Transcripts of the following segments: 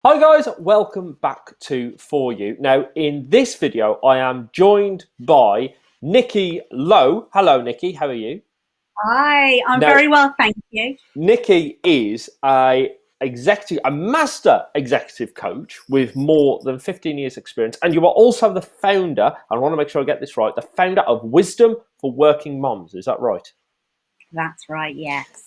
Hi guys, welcome back to For You. Now, in this video, I am joined by Nicky Lowe. Hello, Nicky. How are you? Hi, I'm Now, very well, thank you. Nicky is a master executive coach with more than 15 years experience, and you are also the founder, I want to make sure I get this right, the founder of Wisdom for Working Moms. Is that right? That's right,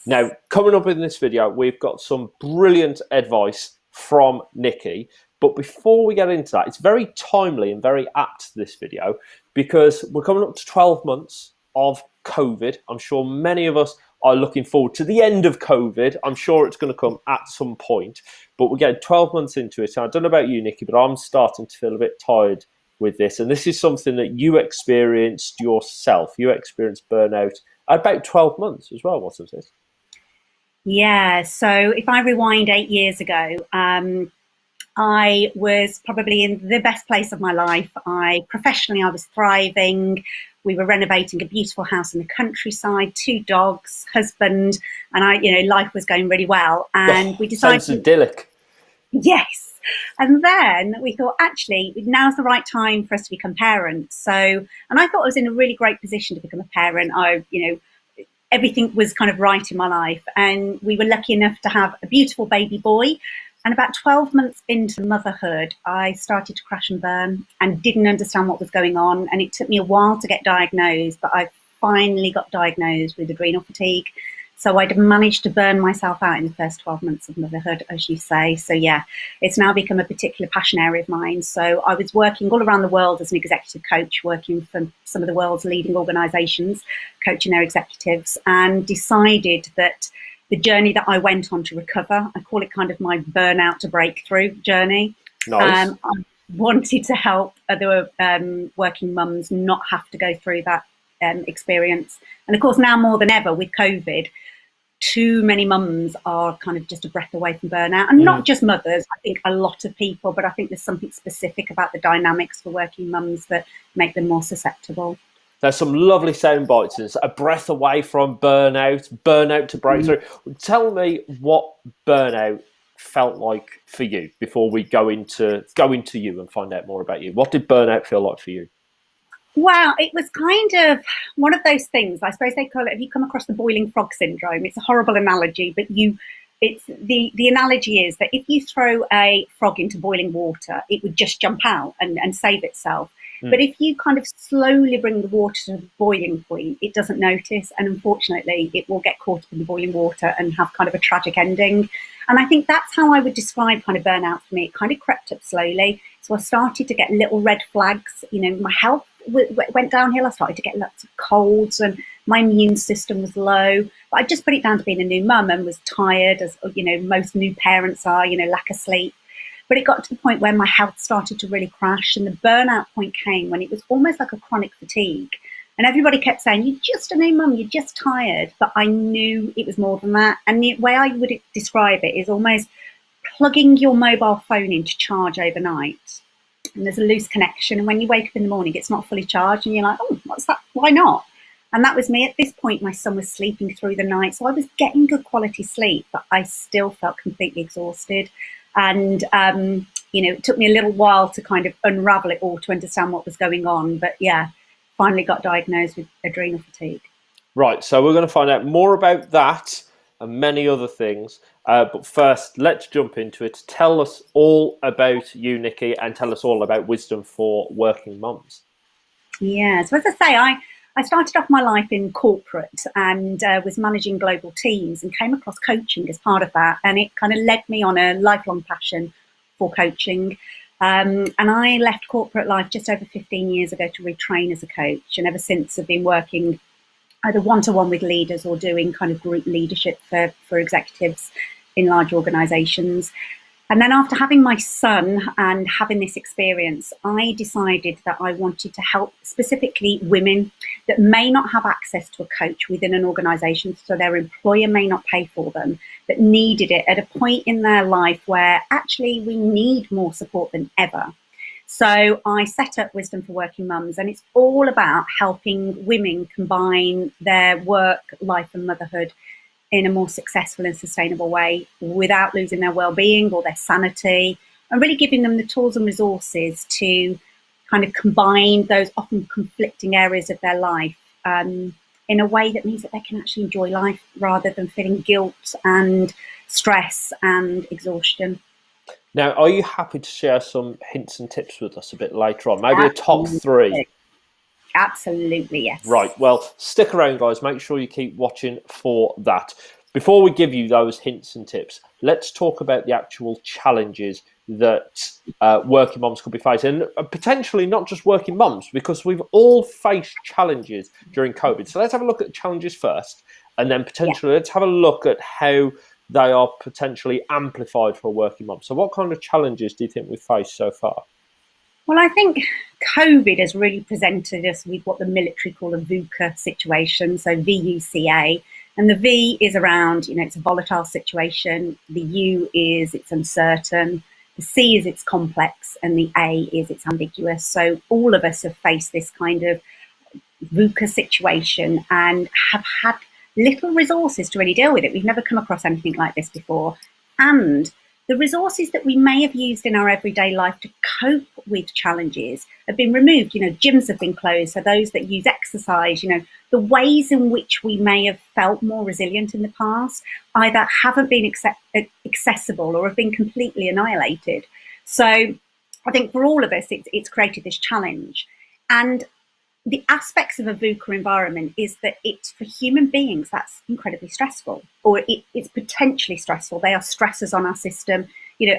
Now, yes. coming up in this video, we've got some brilliant advice from Nicky. But before we get into that, it's very timely and very apt, this video, because we're coming up to 12 months of COVID. I'm sure many of us are looking forward to the end of COVID. I'm sure it's going to come at some point, but we're getting 12 months into it. And I don't know about you, Nicky, but I'm starting to feel a bit tired with this. And this is something that you experienced yourself. You experienced burnout about 12 months as well, wasn't it? Yeah, so if I rewind 8 years ago, I was probably in the best place of my life. Professionally, I was thriving. We were renovating a beautiful house in the countryside, two dogs, husband, and life was going really well. And Oh, we sounds decided, idyllic. yes. And then we thought, actually, now's the right time for us to become parents. So, and I thought I was in a really great position to become a parent. Everything was kind of right in my life. And we were lucky enough to have a beautiful baby boy. And about 12 months into motherhood, I started to crash and burn and didn't understand what was going on. And it took me a while to get diagnosed, but I finally got diagnosed with adrenal fatigue. So I'd managed to burn myself out in the first 12 months of motherhood, as you say. So yeah, it's now become a particular passion area of mine. So I was working all around the world as an executive coach, working for some of the world's leading organizations, coaching their executives, and decided that the journey that I went on to recover, I call it kind of my burnout to breakthrough journey. Nice. I wanted to help other working mums not have to go through that experience. And of course, now more than ever with COVID, too many mums are kind of just a breath away from burnout. And not just mothers, I think a lot of people, but I think there's something specific about the dynamics for working mums that make them more susceptible. There's some lovely sound bites. It's a breath away from burnout, burnout to breakthrough. Tell me what burnout felt like for you before we go into you and find out more about you. What did burnout feel like for you? Well, it was kind of one of those things. I suppose they call it. Have you come across the boiling frog syndrome? It's a horrible analogy, but it's the analogy is that if you throw a frog into boiling water, it would just jump out and save itself. But if you kind of slowly bring the water to the boiling point, it doesn't notice, and unfortunately, it will get caught up in the boiling water and have kind of a tragic ending. And I think that's how I would describe kind of burnout for me. It kind of crept up slowly. So I started to get little red flags. My health went downhill. I started to get lots of colds and my immune system was low. But I just put it down to being a new mum and was tired, as most new parents are, lack of sleep. But it got to the point where my health started to really crash, and the burnout point came when it was almost like a chronic fatigue. And everybody kept saying, "You're just a new mum, you're just tired." But I knew it was more than that. And the way I would describe it is almost plugging your mobile phone into charge overnight. And there's a loose connection. And when you wake up in the morning, it's not fully charged. And you're like, "Oh, what's that? Why not?" And that was me. At this point, my son was sleeping through the night. So I was getting good quality sleep, but I still felt completely exhausted. And, it took me a little while to kind of unravel it all to understand what was going on. But yeah, finally got diagnosed with adrenal fatigue. Right, so we're going to find out more about that and many other things. But first, let's jump into it. Tell us all about you, Nicky, and tell us all about Wisdom for Working Mums. Yeah, so as I say, I started off my life in corporate and was managing global teams and came across coaching as part of that. And it kind of led me on a lifelong passion for coaching. And I left corporate life just over 15 years ago to retrain as a coach. And ever since I've been working either one-to-one with leaders or doing kind of group leadership for executives in large organizations. And then after having my son and having this experience, I decided that I wanted to help specifically women that may not have access to a coach within an organization, so their employer may not pay for them, but needed it at a point in their life where actually we need more support than ever. So I set up Wisdom for Working Mums, and it's all about helping women combine their work, life and motherhood in a more successful and sustainable way without losing their well-being or their sanity, and really giving them the tools and resources to kind of combine those often conflicting areas of their life in a way that means that they can actually enjoy life rather than feeling guilt and stress and exhaustion. Now, are you happy to share some hints and tips with us a bit later on? Maybe a top 3? Absolutely, yes. Right, well, stick around, guys. Make sure you keep watching for that. Before we give you those hints and tips, let's talk about the actual challenges that working mums could be facing. And potentially not just working mums, because we've all faced challenges during COVID. So let's have a look at the challenges first, and then potentially let's have a look at how they are potentially amplified for a working mum. So what kind of challenges do you think we've faced so far? Well, I think COVID has really presented us with what the military call a VUCA situation, so VUCA. And the V is around, it's a volatile situation. The U is it's uncertain. The C is it's complex. And the A is it's ambiguous. So all of us have faced this kind of VUCA situation and have had little resources to really deal with it. We've never come across anything like this before. And the resources that we may have used in our everyday life to cope with challenges have been removed. Gyms have been closed. So those that use exercise, the ways in which we may have felt more resilient in the past either haven't been accessible or have been completely annihilated. So I think for all of us, it's created this challenge. And the aspects of a VUCA environment is that it's for human beings that's incredibly stressful, or it's potentially stressful. They are stressors on our system.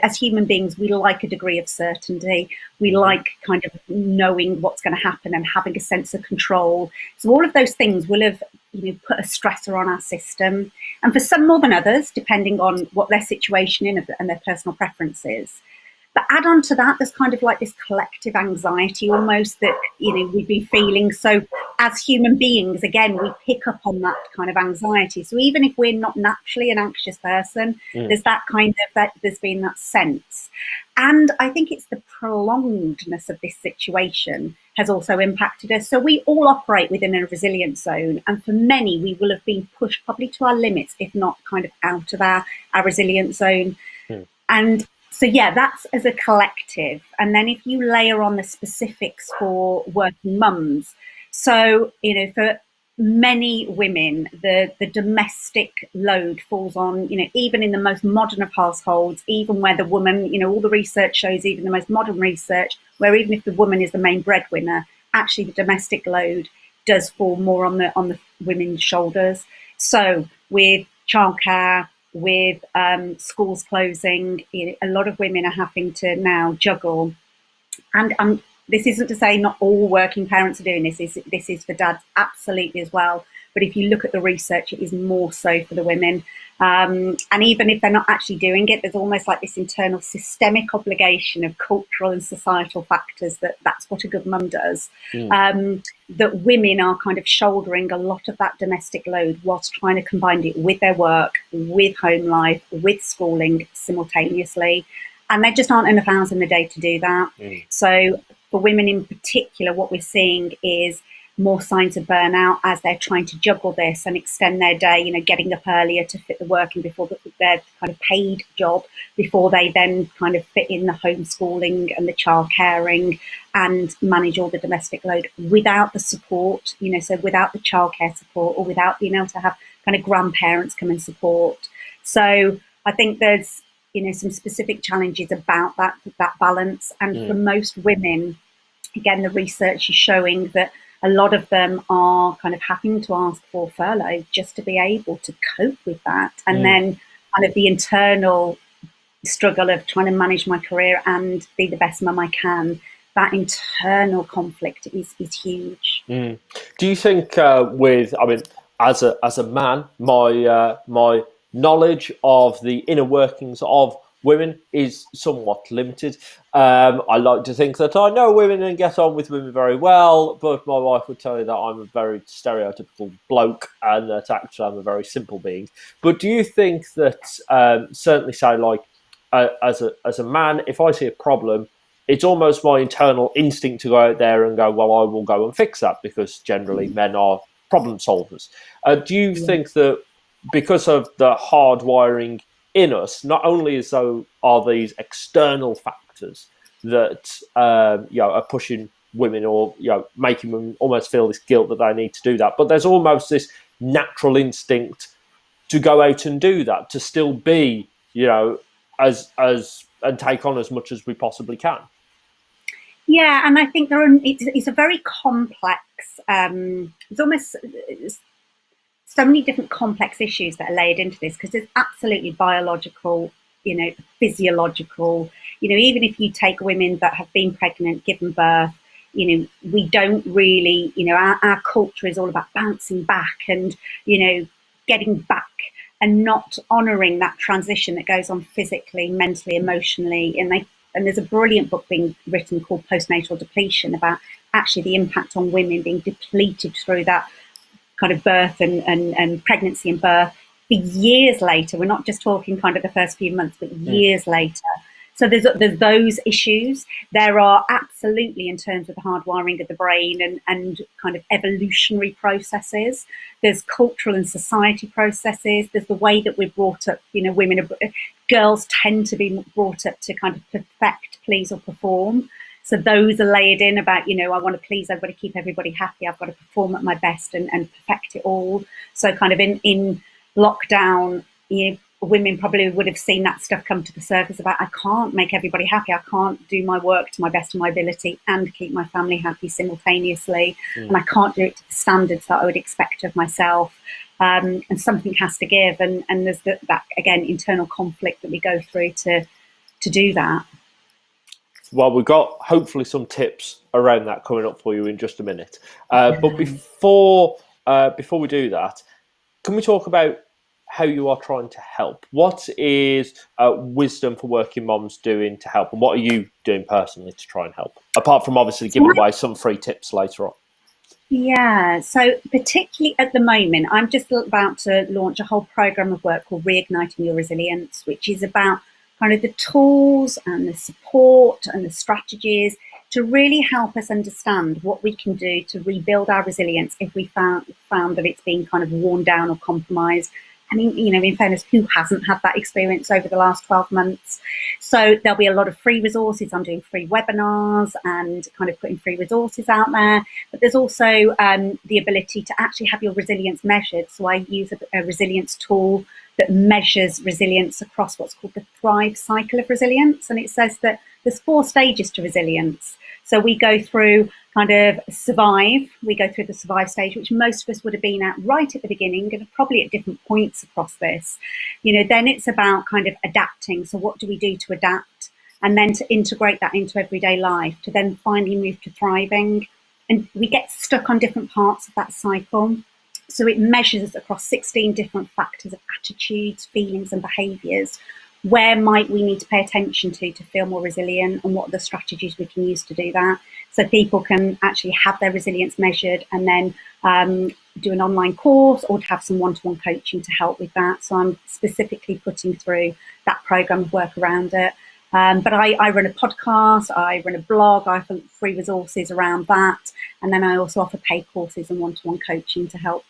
As human beings, we like a degree of certainty. We like kind of knowing what's going to happen and having a sense of control. So all of those things will have put a stressor on our system. And for some more than others, depending on what their situation is and their personal preferences. But add on to that, there's kind of like this collective anxiety almost that, we've been feeling. So as human beings, again, we pick up on that kind of anxiety. So even if we're not naturally an anxious person, there's that kind of, there's been that sense. And I think it's the prolongedness of this situation has also impacted us. So we all operate within a resilient zone. And for many, we will have been pushed probably to our limits, if not kind of out of our resilient zone. And so, that's as a collective. And then if you layer on the specifics for working mums, so, for many women, the domestic load falls on, even in the most modern of households, even where the woman, all the research shows, even the most modern research, where even if the woman is the main breadwinner, actually the domestic load does fall more on the women's shoulders. So with childcare, with schools closing, a lot of women are having to now juggle. And this isn't to say not all working parents are doing this. This is for dads absolutely as well. But if you look at the research, it is more so for the women. And even if they're not actually doing it, there's almost like this internal systemic obligation of cultural and societal factors that's what a good mum does. That women are kind of shouldering a lot of that domestic load whilst trying to combine it with their work, with home life, with schooling simultaneously. And there just aren't enough hours in the day to do that. So for women in particular, what we're seeing is more signs of burnout as they're trying to juggle this and extend their day, getting up earlier to fit the work in before their kind of paid job, before they then kind of fit in the homeschooling and the child caring and manage all the domestic load without the support, so without the childcare support or without being able to have kind of grandparents come and support. So I think there's, some specific challenges about that balance. And for most women, again, the research is showing that a lot of them are kind of having to ask for furlough just to be able to cope with that. And then kind of the internal struggle of trying to manage my career and be the best mum I can, that internal conflict is huge. Do you think as a man, my knowledge of the inner workings of women is somewhat limited. I like to think that I know women and get on with women very well, but my wife would tell you that I'm a very stereotypical bloke and that actually I'm a very simple being. But do you think that certainly say like as a man, if I see a problem, it's almost my internal instinct to go out there and go, well, I will go and fix that, because generally men are problem solvers. Do you think that because of the hardwiring in us, not only are these external factors that are pushing women, or making them almost feel this guilt that they need to do that, but there's almost this natural instinct to go out and do that, to still be as and take on as much as we possibly can. Yeah, and I think it's a very complex. There's almost so many different complex issues that are laid into this, because there's absolutely biological, physiological. Even if you take women that have been pregnant, given birth, we don't really, our culture is all about bouncing back and getting back, and not honouring that transition that goes on physically, mentally, emotionally. And there's a brilliant book being written called Postnatal Depletion, about actually the impact on women being depleted through that kind of birth and pregnancy and birth for years later. We're not just talking kind of the first few months, but years later. So there's those issues. There are absolutely, in terms of the hardwiring of the brain and kind of evolutionary processes, there's cultural and society processes. There's the way that we're brought up. Girls tend to be brought up to kind of perfect, please, or perform. So those are layered in about, I want to please, I've got to keep everybody happy, I've got to perform at my best and perfect it all. So kind of in lockdown, women probably would have seen that stuff come to the surface about, I can't make everybody happy, I can't do my work to my best of my ability and keep my family happy simultaneously, and I can't do it to the standards that I would expect of myself. And something has to give, and there's that again, internal conflict that we go through to do that. Well, we've got hopefully some tips around that coming up for you in just a minute. But before we do that, can we talk about how you are trying to help? What is Wisdom for Working Moms doing to help, and what are you doing personally to try and help? Apart from obviously giving away some free tips later on. Yeah, so particularly at the moment, I'm just about to launch a whole program of work called Reigniting Your Resilience, which is about kind of the tools and the support and the strategies to really help us understand what we can do to rebuild our resilience if we found that it's been kind of worn down or compromised. I mean, in fairness, who hasn't had that experience over the last 12 months? So there'll be a lot of free resources. I'm doing free webinars and kind of putting free resources out there. But there's also the ability to actually have your resilience measured. So I use a resilience tool that measures resilience across what's called the Thrive cycle of resilience. And it says that there's 4 stages to resilience. So we go through kind of survive. We go through the survive stage, which most of us would have been at right at the beginning and probably at different points across this. Then it's about kind of adapting. So what do we do to adapt? And then to integrate that into everyday life, to then finally move to thriving. And we get stuck on different parts of that cycle. So it measures across 16 different factors of attitudes, feelings, and behaviours. Where might we need to pay attention to feel more resilient, and what are the strategies we can use to do that? So people can actually have their resilience measured and then do an online course, or to have some one-to-one coaching to help with that. So I'm specifically putting through that program of work around it. But I run a podcast, I run a blog, I have free resources around that. And then I also offer paid courses and one-to-one coaching to help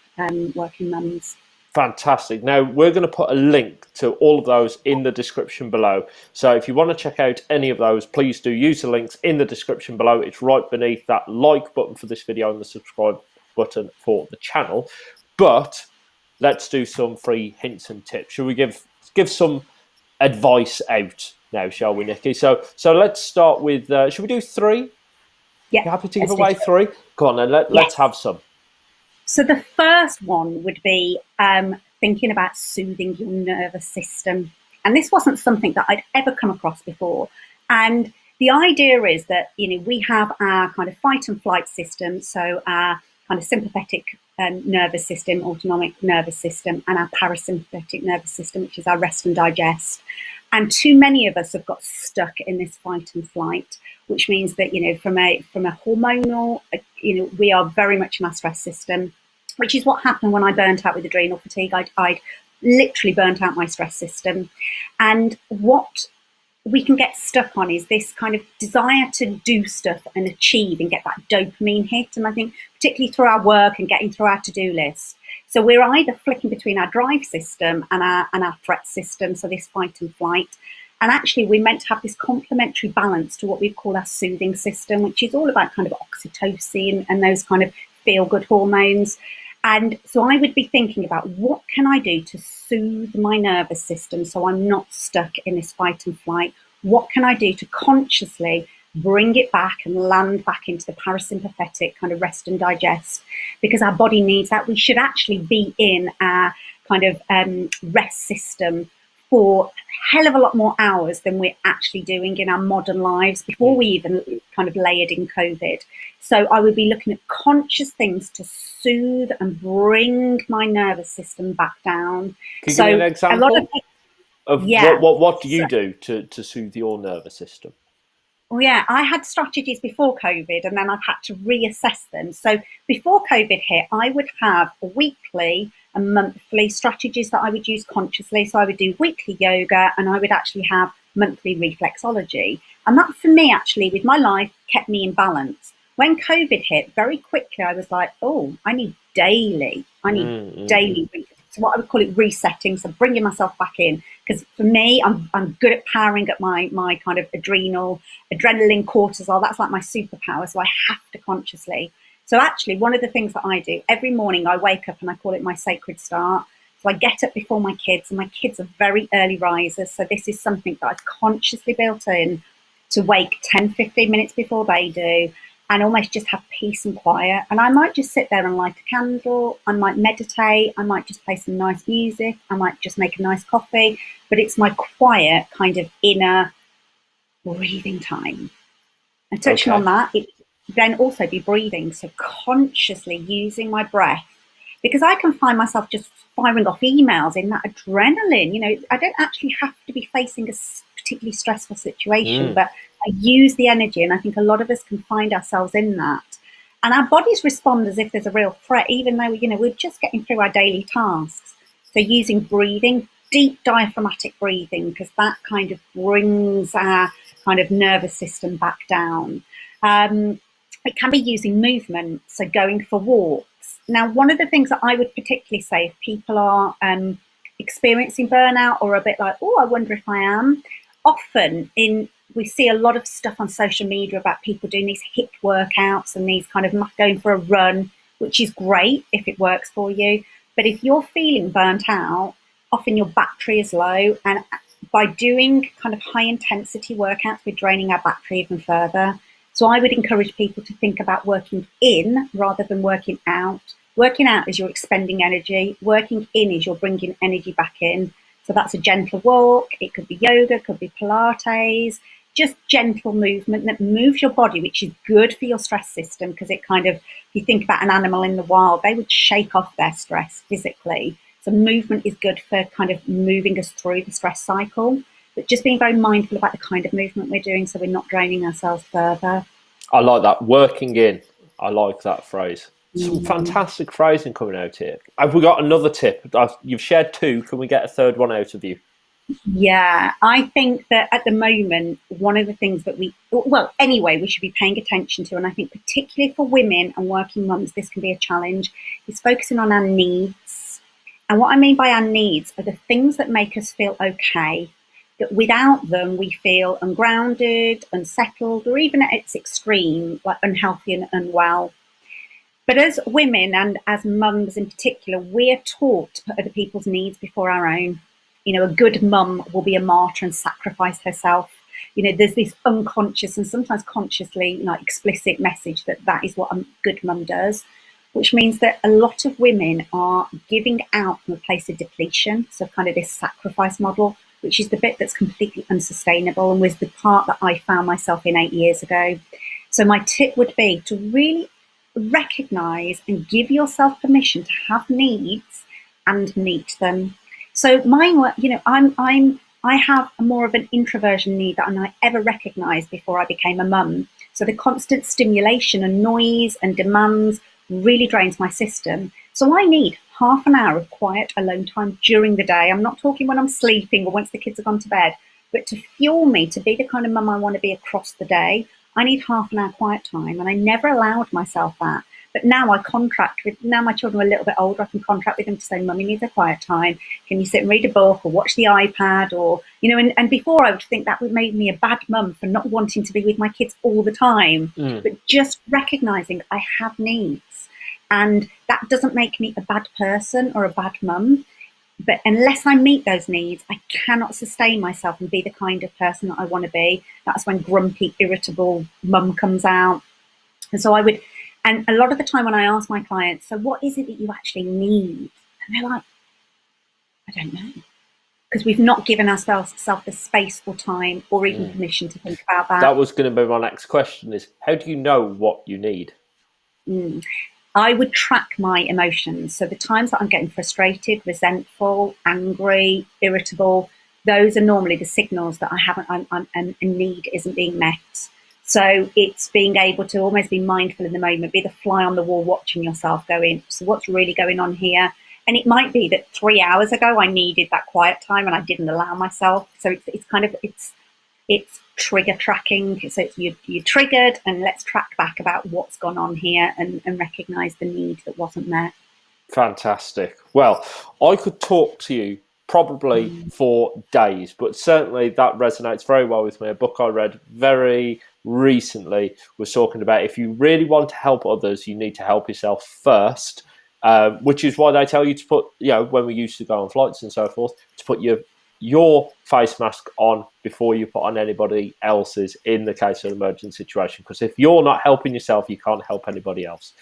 working mums. Fantastic. Now, we're going to put a link to all of those in the description below. So if you want to check out any of those, please do use the links in the description below. It's right beneath that like button for this video and the subscribe button for the channel. But let's do some free hints and tips. Should we give some advice out now, shall we, Nicky? So let's start with, should we do 3? Yeah. You happy to give away 3? Go on then, let's have some. So the first one would be thinking about soothing your nervous system. And this wasn't something that I'd ever come across before. And the idea is that, we have our kind of fight and flight system, so our kind of sympathetic nervous system, autonomic nervous system, and our parasympathetic nervous system, which is our rest and digest. And too many of us have got stuck in this fight and flight, which means that, from a hormonal, we are very much in our stress system, which is what happened when I burnt out with adrenal fatigue. I'd literally burnt out my stress system. And what we can get stuck on is this kind of desire to do stuff and achieve and get that dopamine hit. And I think particularly through our work and getting through our to-do list. So we're either flicking between our drive system and our threat system, so this fight and flight. And actually we're meant to have this complementary balance to what we call our soothing system, which is all about kind of oxytocin and those kind of feel-good hormones. And so I would be thinking about, what can I do to soothe my nervous system so I'm not stuck in this fight and flight? What can I do to consciously bring it back and land back into the parasympathetic kind of rest and digest? Because our body needs that. We should actually be in our kind of rest system for a hell of a lot more hours than we're actually doing in our modern lives before we even kind of layered in COVID. So I would be looking at conscious things to soothe and bring my nervous system back down. Can you give me an example what do you do to soothe your nervous system? Well, yeah, I had strategies before COVID and then I've had to reassess them. So before COVID hit, I would have weekly and monthly strategies that I would use consciously. So I would do weekly yoga and I would actually have monthly reflexology. And that for me, actually, with my life, kept me in balance. When COVID hit, very quickly, I was like, oh, I need daily. So what I would call it resetting, so bringing myself back in. Because for me, I'm good at powering up my kind of adrenaline, cortisol. That's like my superpower. So I have to consciously. So actually, one of the things that I do every morning, I wake up and I call it my sacred start. So I get up before my kids, and my kids are very early risers. So this is something that I've consciously built in to wake 10, 15 minutes before they do, and almost just have peace and quiet. And I might just sit there and light a candle. I might meditate. I might just play some nice music. I might just make a nice coffee. But it's my quiet kind of inner breathing time. And touching on that, it then also be breathing. So consciously using my breath, because I can find myself just firing off emails in that adrenaline. You know, I don't actually have to be facing a particularly stressful situation, but I use the energy, and I think a lot of us can find ourselves in that. And our bodies respond as if there's a real threat, even though, you know, we're just getting through our daily tasks. So using breathing, deep diaphragmatic breathing, because that kind of brings our kind of nervous system back down. It can be using movement, so going for walks. Now, one of the things that I would particularly say if people are experiencing burnout or a bit like, oh, I wonder if I am, often we see a lot of stuff on social media about people doing these HIIT workouts and these kind of going for a run, which is great if it works for you. But if you're feeling burnt out, often your battery is low. And by doing kind of high intensity workouts, we're draining our battery even further. So I would encourage people to think about working in rather than working out. Working out is you're expending energy. Working in is you're bringing energy back in. So that's a gentle walk. It could be yoga, it could be Pilates, just gentle movement that moves your body, which is good for your stress system, because it kind of, if you think about an animal in the wild, they would shake off their stress physically. So movement is good for kind of moving us through the stress cycle, but just being very mindful about the kind of movement we're doing so we're not draining ourselves further. I like that. Working in. I like that phrase. Some fantastic phrasing coming out here. Have we got another tip? You've shared two. Can we get a third one out of you? Yeah, I think that at the moment, one of the things that we should be paying attention to, and I think particularly for women and working mums, this can be a challenge, is focusing on our needs. And what I mean by our needs are the things that make us feel okay, that without them we feel ungrounded, unsettled, or even at its extreme, like unhealthy and unwell. But as women and as mums in particular, we're taught to put other people's needs before our own. You know, a good mum will be a martyr and sacrifice herself. You know, there's this unconscious and sometimes consciously, like, explicit message that is what a good mum does, which means that a lot of women are giving out from a place of depletion. So kind of this sacrifice model, which is the bit that's completely unsustainable and was the part that I found myself in 8 years ago. So my tip would be to really recognize and give yourself permission to have needs and meet them. So mine, you know, I have more of an introversion need than I ever recognized before I became a mum. So the constant stimulation and noise and demands really drains my system. So I need half an hour of quiet alone time during the day. I'm not talking when I'm sleeping or once the kids have gone to bed. But to fuel me, to be the kind of mum I want to be across the day, I need half an hour quiet time. And I never allowed myself that. But now I contract with, now my children are a little bit older, I can contract with them to say, Mummy needs a quiet time. Can you sit and read a book or watch the iPad? Or, you know, and before I would think that would make me a bad mum for not wanting to be with my kids all the time. But just recognizing I have needs. And that doesn't make me a bad person or a bad mum. But unless I meet those needs, I cannot sustain myself and be the kind of person that I want to be. That's when grumpy, irritable mum comes out. And so I would, and a lot of the time when I ask my clients, so what is it that you actually need? And they're like, I don't know. Because we've not given ourselves the space or time or even permission to think about that. That was going to be my next question is, how do you know what you need? I would track my emotions. So the times that I'm getting frustrated, resentful, angry, irritable, those are normally the signals that a need isn't being met. So it's being able to almost be mindful in the moment, be the fly on the wall, watching yourself going, so what's really going on here? And it might be that 3 hours ago, I needed that quiet time and I didn't allow myself. So it's trigger tracking. So you're triggered and let's track back about what's gone on here and recognize the need that wasn't met. Fantastic. Well, I could talk to you probably for days, but certainly that resonates very well with me. A book I read very recently was talking about if you really want to help others, you need to help yourself first, which is why they tell you to put, you know, when we used to go on flights and so forth, to put your face mask on before you put on anybody else's in the case of an emergency situation. Because if you're not helping yourself, you can't help anybody else.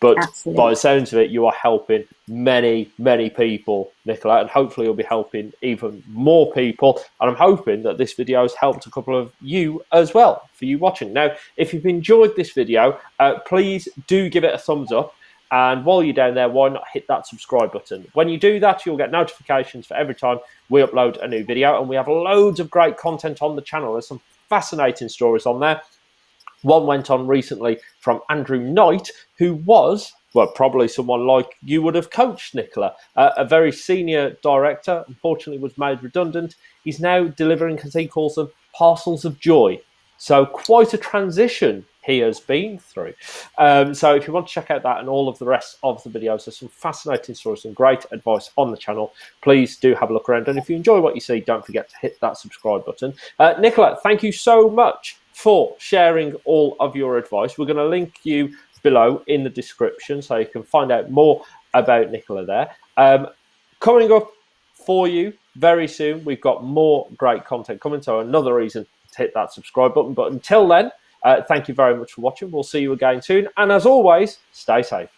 But Absolutely. By the sounds of it, you are helping many, many people, Nicola, and hopefully you'll be helping even more people. And I'm hoping that this video has helped a couple of you as well, for you watching. Now, if you've enjoyed this video, please do give it a thumbs up. And while you're down there, why not hit that subscribe button? When you do that, you'll get notifications for every time we upload a new video. And we have loads of great content on the channel. There's some fascinating stories on there. One went on recently from Andrew Knight, who was, well, probably someone like you would have coached, Nicola, a very senior director, unfortunately was made redundant. He's now delivering, as he calls them, parcels of joy. So quite a transition he has been through. So if you want to check out that and all of the rest of the videos, there's some fascinating stories and great advice on the channel. Please do have a look around. And if you enjoy what you see, don't forget to hit that subscribe button. Nicola, thank you so much for sharing all of your advice. We're going to link you below in the description so you can find out more about Nicola there. Coming up for you very soon, we've got more great content coming, so another reason to hit that subscribe button. But until then, thank you very much for watching. We'll see you again soon. And as always, stay safe.